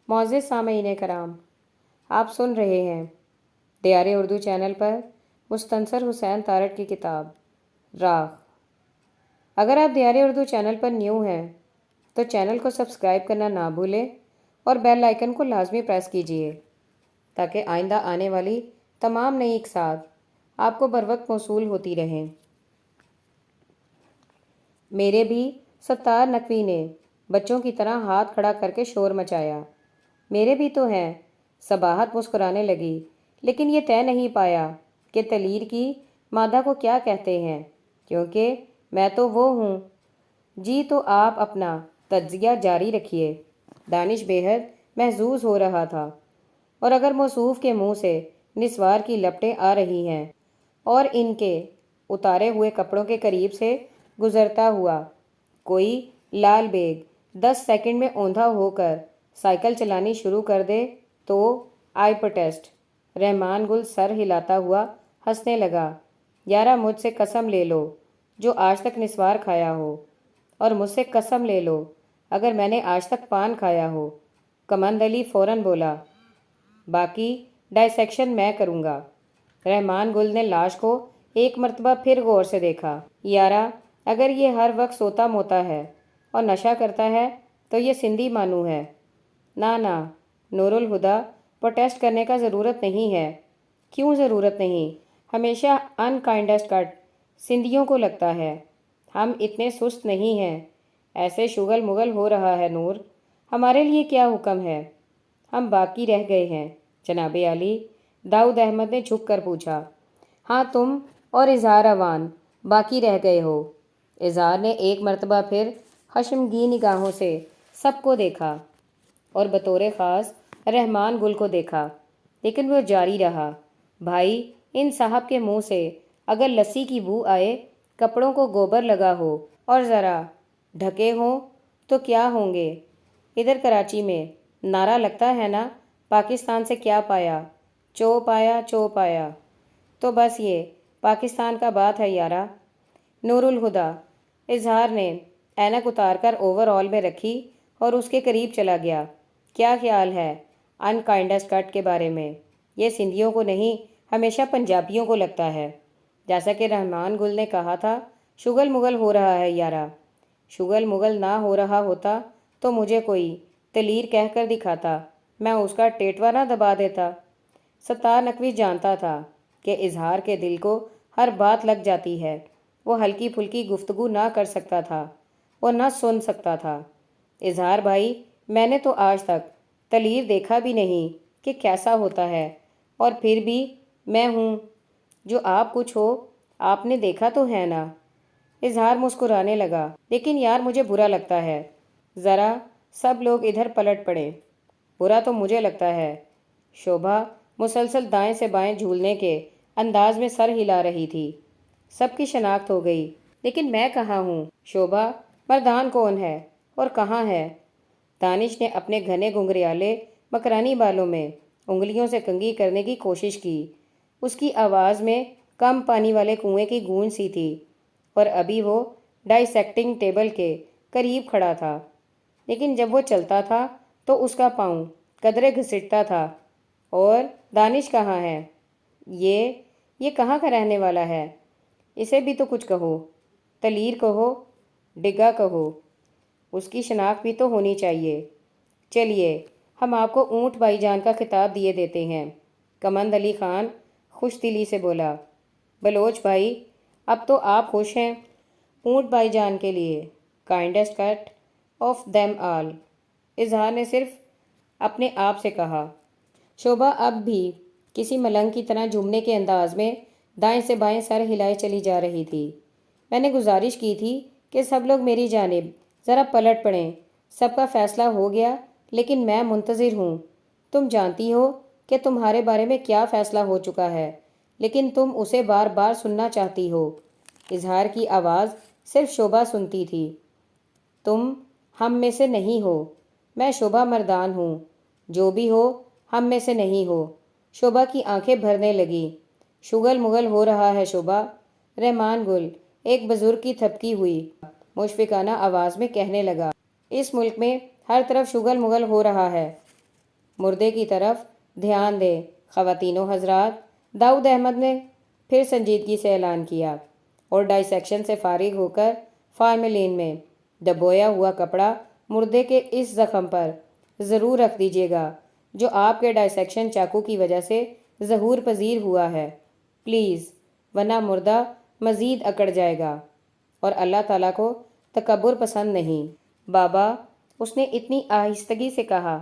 معزز سامعین کرام، آپ سن رہے ہیں دیار اردو چینل پر مستنصر حسین تارڑ کی کتاب راغ۔ اگر آپ دیار اردو چینل پر نیو ہیں تو چینل کو سبسکرائب کرنا نہ بھولیں اور بیل آئیکن کو لازمی پریس کیجیے تاکہ آئندہ آنے والی تمام نئی اقساط آپ کو بروقت موصول ہوتی رہیں۔ میرے بھی ستار نقوی نے بچوں کی طرح ہاتھ کھڑا کر کے شور مچایا۔ میرے بھی تو ہیں، صباحت مسکرانے لگی، لیکن یہ طے نہیں پایا کہ تلیر کی مادہ کو کیا کہتے ہیں، کیونکہ میں تو وہ ہوں۔ جی تو آپ اپنا تجزیہ جاری رکھیے۔ دانش بے حد محظوظ ہو رہا تھا، اور اگر موصوف کے منہ سے نسوار کی لپٹیں آ رہی ہیں اور ان کے اتارے ہوئے کپڑوں کے قریب سے گزرتا ہوا کوئی لال بیگ 10 سیکنڈ میں اوندھا ہو کر سائیکل چلانی شروع کر دے تو آئی پروٹیسٹ۔ رحمان گل سر ہلاتا ہوا ہنسنے لگا۔ یارا مجھ سے قسم لے لو جو آج تک نسوار کھایا ہو، اور مجھ سے قسم لے لو اگر میں نے آج تک پان کھایا ہو۔ کمند علی فوراً بولا، باقی ڈائسیکشن میں کروں گا۔ رحمان گل نے لاش کو ایک مرتبہ پھر غور سے دیکھا۔ یارا اگر یہ ہر وقت سوتا موتا ہے اور نشہ کرتا ہے تو یہ سندھی مانو ہے۔ نہ نور الہدا، پروٹیسٹ کرنے کا ضرورت نہیں ہے۔ کیوں ضرورت نہیں؟ ہمیشہ ان کائنڈسٹ کٹ سندھیوں کو لگتا ہے۔ ہم اتنے سست نہیں ہیں۔ ایسے شغل مغل ہو رہا ہے نور، ہمارے لیے کیا حکم ہے؟ ہم باقی رہ گئے ہیں جناب عالی، داؤد احمد نے جھک کر پوچھا۔ ہاں تم اور اظہار اوان باقی رہ گئے ہو۔ اظہار نے ایک مرتبہ پھر خشمگین نگاہوں سے سب کو دیکھا اور بطور خاص رحمان گل کو دیکھا، لیکن وہ جاری رہا، بھائی ان صاحب کے منہ سے اگر لسی کی بو آئے، کپڑوں کو گوبر لگا ہو اور ذرا ڈھکے ہوں تو کیا ہوں گے؟ ادھر کراچی میں نعرہ لگتا ہے نا، پاکستان سے کیا پایا، چو پایا چو پایا۔ تو بس یہ پاکستان کا بات ہے یارا۔ نور الہدا، اظہار نے اینک اتار کر اوور آل میں رکھی اور اس کے قریب چلا گیا۔ کیا خیال ہے ان کائنڈسٹ کٹ کے بارے میں؟ یہ سندھیوں کو نہیں، ہمیشہ پنجابیوں کو لگتا ہے۔ جیسا کہ رحمان گل نے کہا تھا، شغل مغل ہو رہا ہے یارا۔ شغل مغل نہ ہو رہا ہوتا تو مجھے کوئی تلیر کہہ کر دکھاتا، میں اس کا ٹیٹوا نہ دبا دیتا۔ ستار نقوی جانتا تھا کہ اظہار کے دل کو ہر بات لگ جاتی ہے۔ وہ ہلکی پھلکی گفتگو نہ کر سکتا تھا اور نہ سن سکتا تھا۔ اظہار بھائی، میں نے تو آج تک تلیر دیکھا بھی نہیں کہ کیسا ہوتا ہے، اور پھر بھی میں ہوں جو آپ کچھ ہو، آپ نے دیکھا تو ہے نا۔ اظہار مسکرانے لگا، لیکن یار مجھے برا لگتا ہے۔ ذرا سب لوگ ادھر پلٹ پڑے۔ برا تو مجھے لگتا ہے۔ شوبھا مسلسل دائیں سے بائیں جھولنے کے انداز میں سر ہلا رہی تھی۔ سب کی شناخت ہو گئی، لیکن میں کہاں ہوں؟ شوبھا، مردان کون ہے اور کہاں ہے؟ دانش نے اپنے گھنے گھنگریالے مکرانی بالوں میں انگلیوں سے کنگھی کرنے کی کوشش کی۔ اس کی آواز میں کم پانی والے کنویں کی گونج سی تھی، اور ابھی وہ ڈائسیکٹنگ ٹیبل کے قریب کھڑا تھا، لیکن جب وہ چلتا تھا تو اس کا پاؤں قدرے گھسٹتا تھا۔ اور دانش کہاں ہے؟ یہ کہاں کا رہنے والا ہے؟ اسے بھی تو کچھ کہو، تلیر کہو، ڈگا کہو، اس کی شناخت بھی تو ہونی چاہیے۔ چلیے ہم آپ کو اونٹ بھائی جان کا خطاب دیے دیتے ہیں۔ کمند علی خان خوش دلی سے بولا۔ بلوچ بھائی، اب تو آپ خوش ہیں؟ اونٹ بھائی جان کے لیے کائنڈسٹ کٹ آف دیم آل، اظہار نے صرف اپنے آپ سے کہا۔ شوبھا اب بھی کسی ملنگ کی طرح جھومنے کے انداز میں دائیں سے بائیں سر ہلائے چلی جا رہی تھی۔ میں نے گزارش کی تھی کہ سب لوگ میری جانب ذرا پلٹ پڑیں۔ سب کا فیصلہ ہو گیا، لیکن میں منتظر ہوں۔ تم جانتی ہو کہ تمہارے بارے میں کیا فیصلہ ہو چکا ہے، لیکن تم اسے بار بار سننا چاہتی ہو۔ اظہار کی آواز صرف شوبھا سنتی تھی۔ تم ہم میں سے نہیں ہو۔ میں شوبھا مردان ہوں۔ جو بھی ہو، ہم میں سے نہیں ہو۔ شوبھا کی آنکھیں بھرنے لگیں۔ شغل مغل ہو رہا ہے شوبھا، رحمان گل ایک بزرگ کی تھپکی ہوئی مشفقانہ آواز میں کہنے لگا۔ اس ملک میں ہر طرف شغل مغل ہو رہا ہے۔ مردے کی طرف دھیان دیں خواتین و حضرات، داؤد احمد نے پھر سنجیدگی سے اعلان کیا، اور ڈائسیکشن سے فارغ ہو کر فارمیلین میں دبویا ہوا کپڑا مردے کے اس زخم پر ضرور رکھ دیجیے گا جو آپ کے ڈائسیکشن چاقو کی وجہ سے ظہور پذیر ہوا ہے، پلیز، ورنہ مردہ مزید اکڑ جائے گا، اور اللہ تعالیٰ کو تکبر پسند نہیں۔ بابا، اس نے اتنی آہستگی سے کہا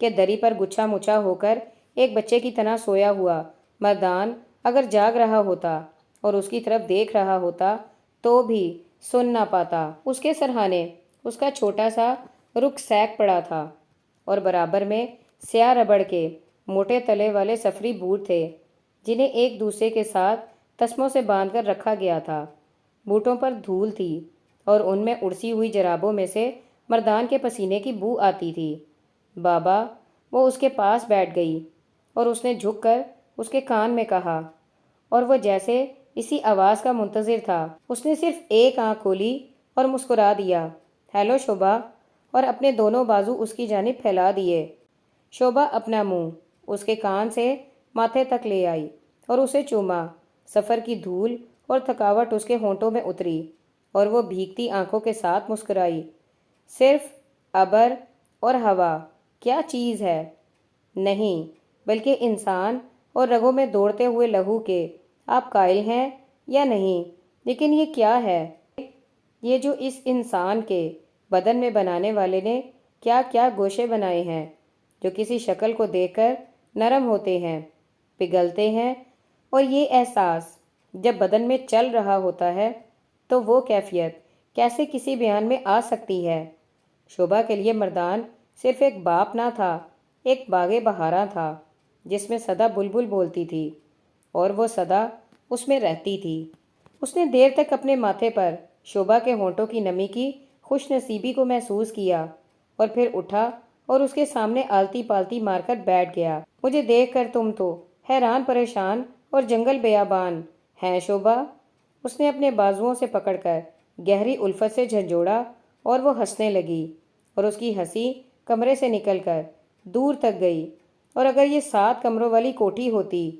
کہ دری پر گچھا مچھا ہو کر ایک بچے کی طرح سویا ہوا مردان اگر جاگ رہا ہوتا اور اس کی طرف دیکھ رہا ہوتا تو بھی سن نہ پاتا۔ اس کے سرہانے اس کا چھوٹا سا رک سیک پڑا تھا، اور برابر میں سیاہ ربڑ کے موٹے تلے والے سفری بوٹ تھے جنہیں ایک دوسرے کے ساتھ تسموں سے باندھ کر رکھا گیا تھا۔ بوٹوں پر دھول تھی اور ان میں اڑسی ہوئی جرابوں میں سے مردان کے پسینے کی بو آتی تھی۔ بابا، وہ اس کے پاس بیٹھ گئی اور اس نے جھک کر اس کے کان میں کہا، اور وہ جیسے اسی آواز کا منتظر تھا۔ اس نے صرف ایک آنکھ کھولی اور مسکرا دیا، ہیلو شوبھا، اور اپنے دونوں بازو اس کی جانب پھیلا دیے۔ شوبھا اپنا منہ اس کے کان سے ماتھے تک لے آئی اور اسے چوما۔ سفر کی دھول اور تھکاوٹ اس کے ہونٹوں میں اتری اور وہ بھیگتی آنکھوں کے ساتھ مسکرائی۔ صرف ابر اور ہوا کیا چیز ہے؟ نہیں، بلکہ انسان اور رگوں میں دوڑتے ہوئے لہو کے آپ قائل ہیں یا نہیں؟ لیکن یہ کیا ہے؟ یہ جو اس انسان کے بدن میں بنانے والے نے کیا کیا گوشے بنائے ہیں جو کسی شکل کو دیکھ کر نرم ہوتے ہیں، پگھلتے ہیں، اور یہ احساس جب بدن میں چل رہا ہوتا ہے تو وہ کیفیت کیسے کسی بیان میں آ سکتی ہے؟ شوبھا کے لیے مردان صرف ایک باپ نہ تھا، ایک باغ بہارا تھا جس میں سدا بلبل بولتی تھی اور وہ سدا اس میں رہتی تھی۔ اس نے دیر تک اپنے ماتھے پر شوبھا کے ہونٹوں کی نمی کی خوش نصیبی کو محسوس کیا اور پھر اٹھا اور اس کے سامنے آلتی پالتی مار کر بیٹھ گیا۔ مجھے دیکھ کر تم تو حیران پریشان اور جنگل بیابان ہیں شوبھا؟ اس نے اپنے بازوؤں سے پکڑ کر گہری الفت سے جھنجھوڑا اور وہ ہنسنے لگی، اور اس کی ہنسی کمرے سے نکل کر دور تک گئی، اور اگر یہ 7 کمروں والی کوٹھی ہوتی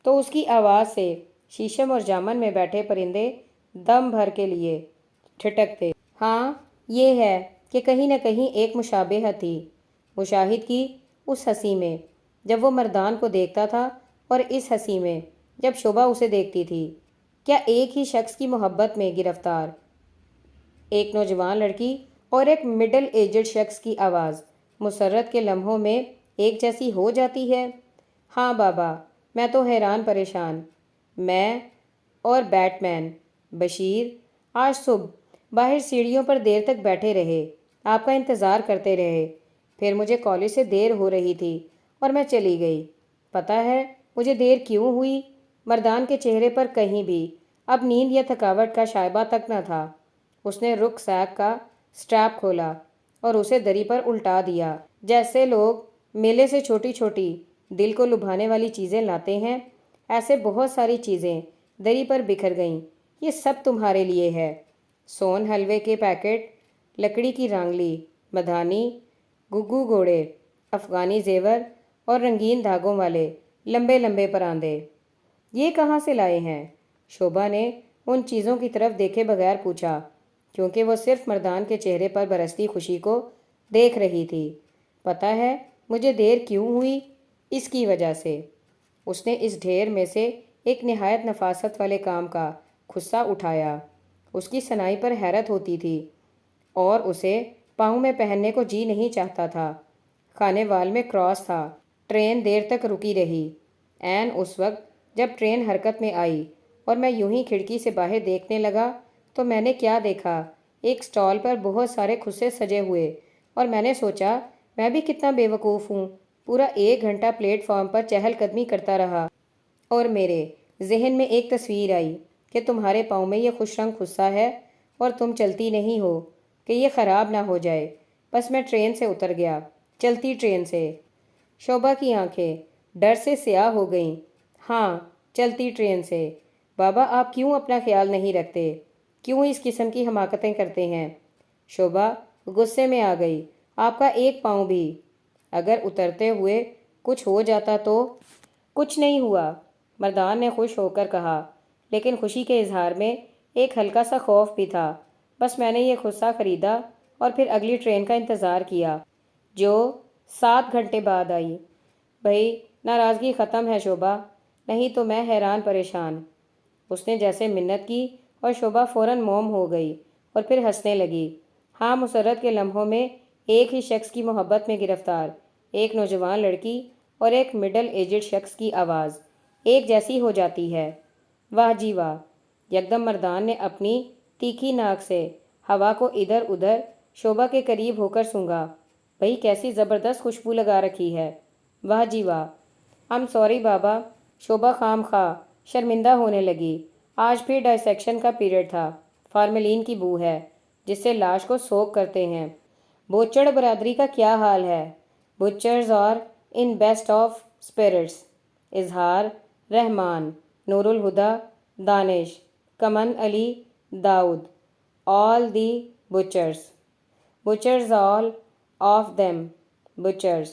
تو اس کی آواز سے شیشم اور جامن میں بیٹھے پرندے دم بھر کے لیے ٹھٹکتے۔ ہاں، یہ ہے کہ کہیں نہ کہیں ایک مشابہت تھی مشاہد کی اس ہنسی میں جب وہ مردان کو دیکھتا تھا اور اس ہنسی میں جب شوبھا اسے دیکھتی تھی۔ کیا ایک ہی شخص کی محبت میں گرفتار ایک نوجوان لڑکی اور ایک مڈل ایجڈ شخص کی آواز مسرت کے لمحوں میں ایک جیسی ہو جاتی ہے؟ ہاں بابا، میں تو حیران پریشان۔ میں اور بیٹ مین بشیر آج صبح باہر سیڑھیوں پر دیر تک بیٹھے رہے، آپ کا انتظار کرتے رہے، پھر مجھے کالج سے دیر ہو رہی تھی اور میں چلی گئی۔ پتہ ہے مجھے دیر کیوں ہوئی؟ مردان کے چہرے پر کہیں بھی اب نیند یا تھکاوٹ کا شائبہ تک نہ تھا۔ اس نے رک سیک کا سٹریپ کھولا اور اسے دری پر الٹا دیا۔ جیسے لوگ میلے سے چھوٹی چھوٹی دل کو لبھانے والی چیزیں لاتے ہیں، ایسے بہت ساری چیزیں دری پر بکھر گئیں۔ یہ سب تمہارے لیے ہے۔ سون حلوے کے پیکٹ، لکڑی کی رانگلی، مدھانی، گگو گھوڑے، افغانی زیور اور رنگین دھاگوں والے لمبے لمبے پراندے۔ یہ کہاں سے لائے ہیں؟ شوبھا نے ان چیزوں کی طرف دیکھے بغیر پوچھا، کیونکہ وہ صرف مردان کے چہرے پر برستی خوشی کو دیکھ رہی تھی۔ پتہ ہے مجھے دیر کیوں ہوئی؟ اس کی وجہ سے۔ اس نے اس ڈھیر میں سے ایک نہایت نفاست والے کام کا کھسا اٹھایا۔ اس کی صناعی پر حیرت ہوتی تھی اور اسے پاؤں میں پہننے کو جی نہیں چاہتا تھا۔ خانے وال میں کراس تھا۔ ٹرین دیر تک رکی رہی۔ عین اس وقت جب ٹرین حرکت میں آئی اور میں یوں ہی کھڑکی سے باہر دیکھنے لگا تو میں نے کیا دیکھا، ایک سٹال پر بہت سارے کھسے سجے ہوئے، اور میں نے سوچا میں بھی کتنا بے وقوف ہوں، پورا 1 گھنٹہ پلیٹ فارم پر چہل قدمی کرتا رہا، اور میرے ذہن میں ایک تصویر آئی کہ تمہارے پاؤں میں یہ خوش رنگ خصہ ہے اور تم چلتی نہیں ہو کہ یہ خراب نہ ہو جائے۔ بس میں ٹرین سے اتر گیا، چلتی ٹرین سے۔ شوبھا کی آنکھیں ڈر سے سیاہ ہو گئیں۔ ہاں، چلتی ٹرین سے۔ بابا، آپ کیوں اپنا خیال نہیں رکھتے؟ کیوں اس قسم کی حماقتیں کرتے ہیں؟ شوبھا غصے میں آ گئی۔ آپ کا ایک پاؤں بھی اگر اترتے ہوئے کچھ ہو جاتا تو؟ کچھ نہیں ہوا، مردان نے خوش ہو کر کہا، لیکن خوشی کے اظہار میں ایک ہلکا سا خوف بھی تھا۔ بس میں نے یہ غصہ خریدا اور پھر اگلی ٹرین کا انتظار کیا جو 7 گھنٹے بعد آئی۔ بھئی ناراضگی ختم ہے شوبھا، نہیں تو میں حیران پریشان۔ اس نے جیسے منت کی اور شوبھا فوراً موم ہو گئی اور پھر ہنسنے لگی۔ ہاں، مسرت کے لمحوں میں ایک ہی شخص کی محبت میں گرفتار ایک نوجوان لڑکی اور ایک مڈل ایجڈ شخص کی آواز ایک جیسی ہو جاتی ہے۔ واہ جی واہ! یکدم مردان نے اپنی تیکھی ناک سے ہوا کو ادھر ادھر شوبھا کے قریب ہو کر سونگھا۔ بھئی کیسی زبردست خوشبو لگا رکھی ہے! واہ جی واہ! I'm سوری بابا، شوبھا خام خواہ شرمندہ ہونے لگی۔ آج پھر ڈائسیکشن کا پیریڈ تھا۔ فارملین کی بو ہے جس سے لاش کو سوک کرتے ہیں۔ بوچڑ برادری کا کیا حال ہے؟ بچرز اور ان بیسٹ آف اسپرٹس۔ اظہار رحمان، نور الہدیٰ، دانش، کمن علی، داؤد، all the butchers all of them butchers.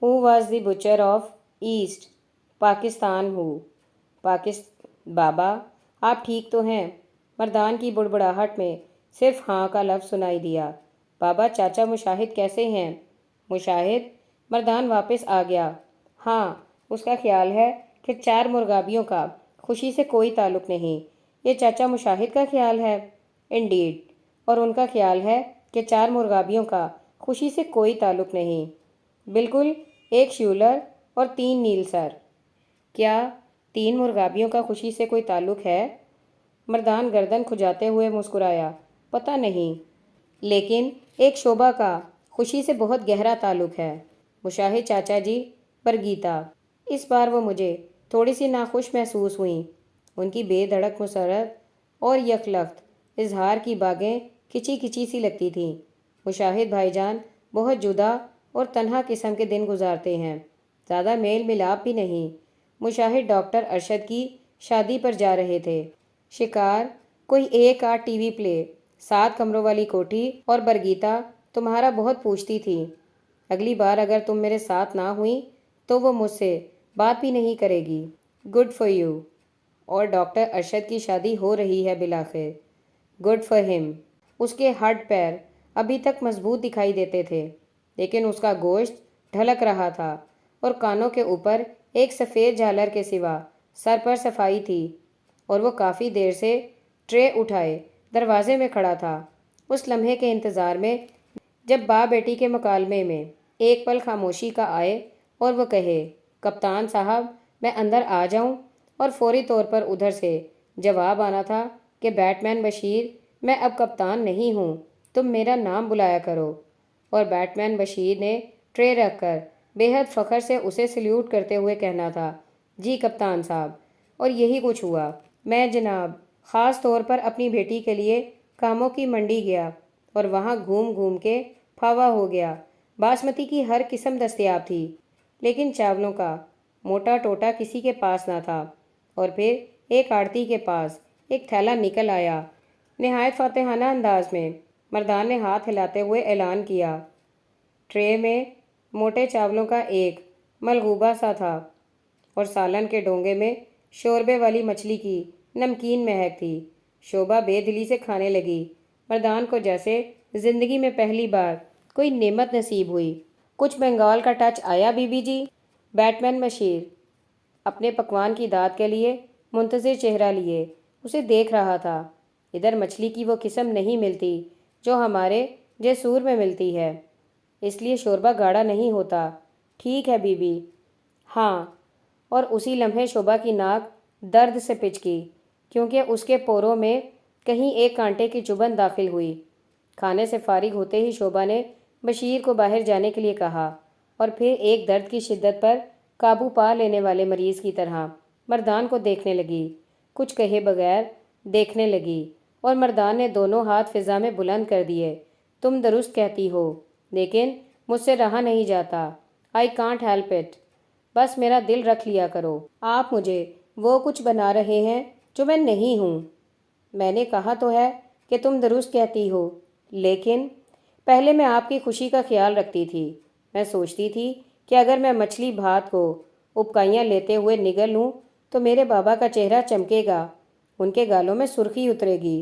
Who was the butcher of East Pakistan بابا آپ ٹھیک تو ہیں؟ مردان کی بڑبڑاہٹ میں صرف ہاں کا لفظ سنائی دیا۔ بابا چاچا مشاہد کیسے ہیں؟ مشاہد؟ مردان واپس آ گیا۔ ہاں، اس کا خیال ہے کہ 4 مرغابیوں کا خوشی سے کوئی تعلق نہیں۔ یہ چاچا مشاہد کا خیال ہے؟ انڈیڈ، اور ان کا خیال ہے کہ 4 مرغابیوں کا خوشی سے کوئی تعلق نہیں۔ بالکل، 1 شیولر اور 3 نیل سر۔ کیا 3 مرغابیوں کا خوشی سے کوئی تعلق ہے؟ مردان گردن کھجاتے ہوئے مسکرایا۔ پتہ نہیں، لیکن ایک شوبھا کا خوشی سے بہت گہرا تعلق ہے۔ مشاہد چاچا جی، برگیتا۔ اس بار وہ مجھے تھوڑی سی ناخوش محسوس ہوئیں۔ ان کی بے دھڑک مسرت اور یکلخت اظہار کی باگیں کھچی کھچی سی لگتی تھیں۔ مشاہد بھائی جان بہت جدا اور تنہا قسم کے دن گزارتے ہیں، زیادہ میل ملاپ بھی نہیں۔ مشاہد ڈاکٹر ارشد کی شادی پر جا رہے تھے۔ شکار، کوئی 1 آدھ ٹی وی پلے، 7 کمروں والی کوٹھی، اور برگیتا تمہارا بہت پوچھتی تھی۔ اگلی بار اگر تم میرے ساتھ نہ ہوئیں تو وہ مجھ سے بات بھی نہیں کرے گی۔ Good for you. اور ڈاکٹر ارشد کی شادی ہو رہی ہے بالآخر۔ گڈ فار ہم۔ اس کے ہڈ پیر ابھی تک مضبوط دکھائی دیتے تھے، لیکن اس کا گوشت ڈھلک رہا تھا اور کانوں کے اوپر ایک سفید جھالر کے سوا سر پر صفائی تھی، اور وہ کافی دیر سے ٹرے اٹھائے دروازے میں کھڑا تھا، اس لمحے کے انتظار میں جب باپ بیٹی کے مکالمے میں ایک پل خاموشی کا آئے اور وہ کہے، کپتان صاحب میں اندر آ جاؤں؟ اور فوری طور پر ادھر سے جواب آنا تھا کہ بیٹ مین بشیر، میں اب کپتان نہیں ہوں، تم میرا نام بلایا کرو۔ اور بیٹ مین بشیر نے ٹرے رکھ کر بے حد فخر سے اسے سلیوٹ کرتے ہوئے کہنا تھا، جی کپتان صاحب۔ اور یہی کچھ ہوا۔ میں جناب خاص طور پر اپنی بیٹی کے لیے کاموں کی منڈی گیا اور وہاں گھوم گھوم کے پھاوا ہو گیا۔ باسمتی کی ہر قسم دستیاب تھی، لیکن چاولوں کا موٹا ٹوٹا کسی کے پاس نہ تھا۔ اور پھر ایک آڑتی کے پاس ایک تھیلا نکل آیا۔ نہایت فاتحانہ انداز میں مردان نے ہاتھ ہلاتے ہوئے اعلان کیا۔ ٹرے میں موٹے چاولوں کا ایک ملغوبہ سا تھا اور سالن کے ڈونگے میں شوربے والی مچھلی کی نمکین مہک تھی۔ شوبھا بے دلی سے کھانے لگی۔ مردان کو جیسے زندگی میں پہلی بار کوئی نعمت نصیب ہوئی۔ کچھ بنگال کا ٹچ آیا بی بی جی؟ بیٹ مین بشیر اپنے پکوان کی داد کے لیے منتظر چہرہ لیے اسے دیکھ رہا تھا۔ ادھر مچھلی کی وہ قسم نہیں ملتی جو ہمارے جیسور میں ملتی ہے، اس لیے شوربہ گاڑھا نہیں ہوتا۔ ٹھیک ہے بی بی۔ ہاں۔ اور اسی لمحے شوبھا کی ناک درد سے پچکی، کیونکہ اس کے پوروں میں کہیں ایک کانٹے کی چبھن داخل ہوئی۔ کھانے سے فارغ ہوتے ہی شوبھا نے بشیر کو باہر جانے کے لیے کہا، اور پھر ایک درد کی شدت پر قابو پا لینے والے مریض کی طرح مردان کو دیکھنے لگی، کچھ کہے بغیر دیکھنے لگی، اور مردان نے دونوں ہاتھ فضا میں بلند کر دیے۔ تم درست کہتی ہو، لیکن مجھ سے رہا نہیں جاتا۔ I can't help it. بس میرا دل رکھ لیا کرو۔ آپ مجھے وہ کچھ بنا رہے ہیں جو میں نہیں ہوں۔ میں نے کہا تو ہے کہ تم درست کہتی ہو، لیکن پہلے میں آپ کی خوشی کا خیال رکھتی تھی، میں سوچتی تھی کہ اگر میں مچھلی بھات کو اپکائیاں لیتے ہوئے نگل لوں تو میرے بابا کا چہرہ چمکے گا، ان کے گالوں میں سرخی اترے گی۔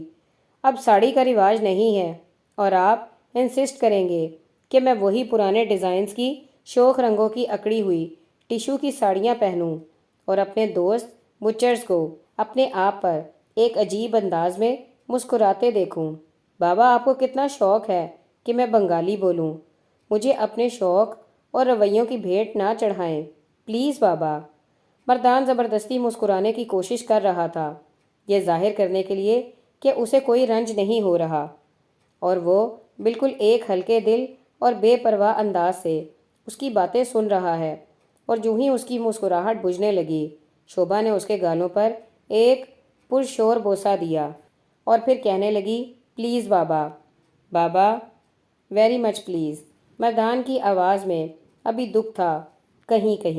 اب ساڑی کا رواج نہیں ہے اور آپ انسسٹ کریں گے کہ میں وہی پرانے ڈیزائنز کی شوخ رنگوں کی اکڑی ہوئی ٹیشو کی ساڑیاں پہنوں اور اپنے دوست بچرز کو اپنے آپ پر ایک عجیب انداز میں مسکراتے دیکھوں۔ بابا، آپ کو کتنا شوق ہے کہ میں بنگالی بولوں۔ مجھے اپنے شوق اور رویوں کی بھیٹ نہ چڑھائیں پلیز بابا۔ مردان زبردستی مسکرانے کی کوشش کر رہا تھا، یہ ظاہر کرنے کے لیے کہ اسے کوئی رنج نہیں ہو رہا، اور وہ بالکل ایک ہلکے دل اور بے پرواہ انداز سے اس کی باتیں سن رہا ہے۔ اور جو ہی اس کی مسکراہٹ بجھنے لگی، شوبھا نے اس کے گالوں پر ایک پرشور بوسہ دیا اور پھر کہنے لگی، پلیز بابا، بابا، ویری مچ پلیز۔ مردان کی آواز میں ابھی دکھ تھا، کہیں کہیں۔